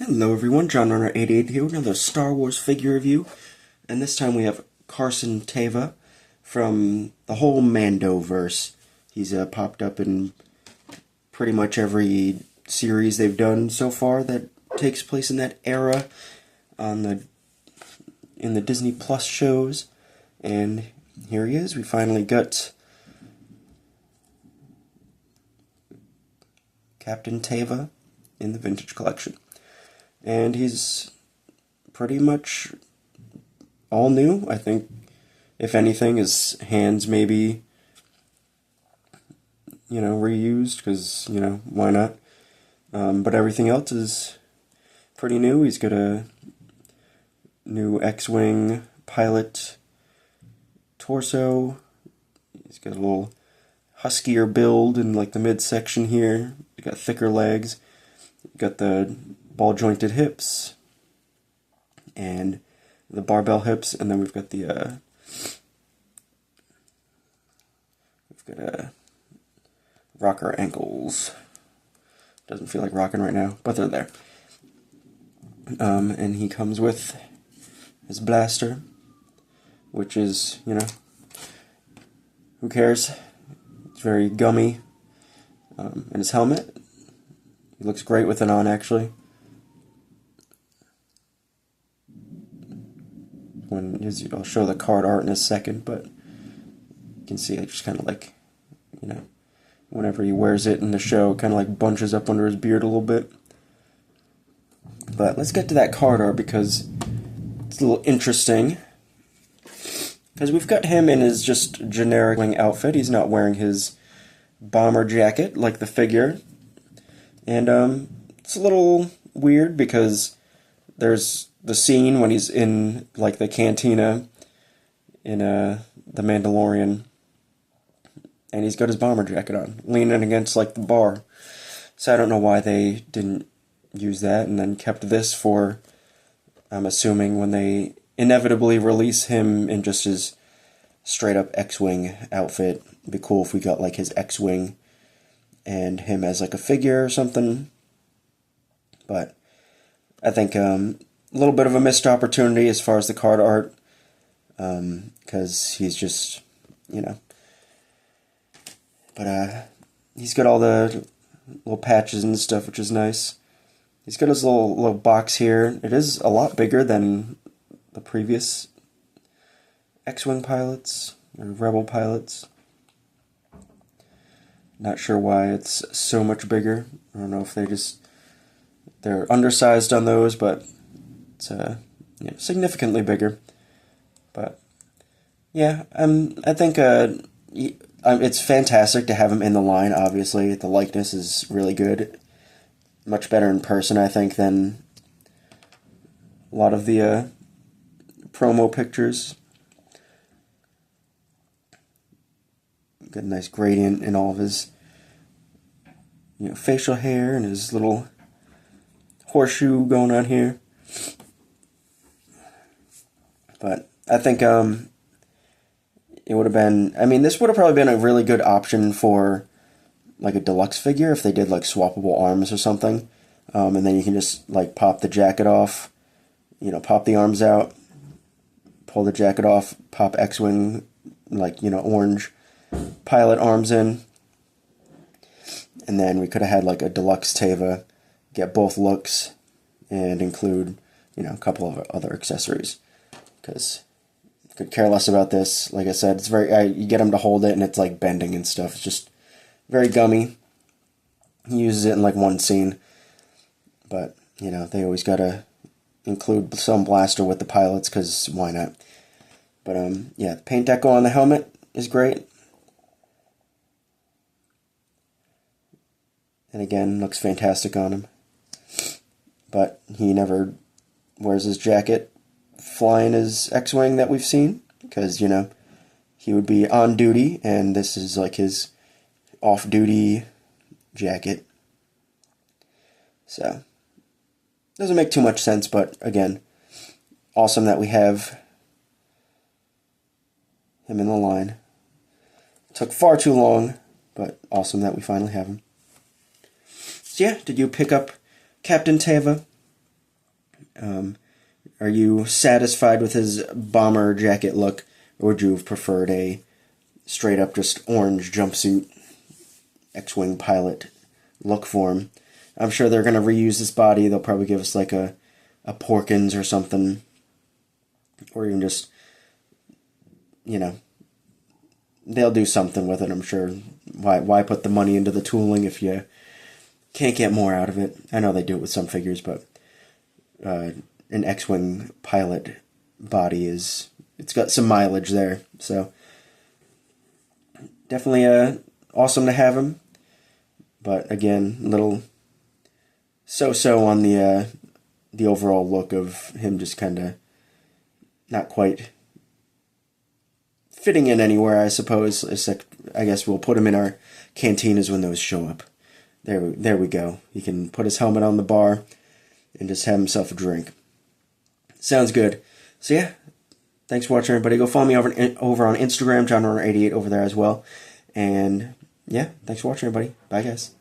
Hello everyone, John Runner 88 here with another Star Wars figure review, and this time we have Carson Teva from the whole Mando-verse. He's popped up in pretty much every series they've done so far that takes place in that era in the Disney Plus shows, and here he is. We finally got Captain Teva in the Vintage Collection. And he's pretty much all new. I think, if anything, his hands maybe, reused, because, why not? But everything else is pretty new. He's got a new X-Wing pilot torso. He's got a little huskier build in, like, the midsection here. He's got thicker legs. Got the ball-jointed hips and the barbell hips, and then we've got the rocker ankles. Doesn't feel like rocking right now, but they're there. And he comes with his blaster, which is, who cares? It's very gummy. And his helmet, he looks great with it on, actually. I'll show the card art in a second, but you can see it just kind of like, whenever he wears it in the show, kind of like bunches up under his beard a little bit. But let's get to that card art because it's a little interesting. Because we've got him in his just generic wing outfit. He's not wearing his bomber jacket like the figure. And it's a little weird because there's the scene when he's in, like, the cantina in The Mandalorian, and he's got his bomber jacket on, leaning against, like, the bar. So I don't know why they didn't use that and then kept this for, I'm assuming, when they inevitably release him in just his straight-up X-Wing outfit. It'd be cool if we got, like, his X-Wing and him as, like, a figure or something. But I think a little bit of a missed opportunity as far as the card art, because he's just, But he's got all the little patches and stuff, which is nice. He's got his little box here. It is a lot bigger than the previous X-Wing pilots, or Rebel pilots. Not sure why it's so much bigger. I don't know if they're undersized on those, but it's significantly bigger. But yeah, I think it's fantastic to have him in the line. Obviously, the likeness is really good, much better in person, I think, than a lot of the promo pictures. Got a nice gradient in all of his facial hair and his little horseshoe going on here. But I think it would have been, this would have probably been a really good option for, like, a deluxe figure if they did, like, swappable arms or something. And then you can just, like, pop the jacket off, pop the arms out, pull the jacket off, pop X-Wing, like, orange pilot arms in. And then we could have had, like, a deluxe Teva, get both looks, and include, a couple of other accessories. Because I could care less about this. Like I said, it's you get him to hold it and it's like bending and stuff. It's just very gummy. He uses it in like one scene. But, they always gotta include some blaster with the pilots, because why not? But, yeah, the paint deco on the helmet is great. And again, looks fantastic on him. But he never wears his jacket flying his X-Wing that we've seen, because, he would be on duty, and this is like his off-duty jacket. So, doesn't make too much sense, but again, awesome that we have him in the line. Took far too long, but awesome that we finally have him. So yeah, did you pick up Captain Teva Are you satisfied with his bomber jacket look, or would you have preferred a straight up just orange jumpsuit X-Wing pilot look for him? I'm sure they're going to reuse this body. They'll probably give us like a Porkins or something, or even just, they'll do something with it, I'm sure. Why put the money into the tooling if you can't get more out of it? I know they do it with some figures, but an X-Wing pilot body it's got some mileage there. So definitely awesome to have him. But again, little so-so on the overall look of him, just kind of not quite fitting in anywhere, I suppose. Except, I guess we'll put him in our cantinas when those show up. There we go. He can put his helmet on the bar and just have himself a drink. Sounds good. So yeah, thanks for watching, everybody. Go follow me over on Instagram, JohnRunner88 over there as well. And yeah, thanks for watching, everybody. Bye, guys.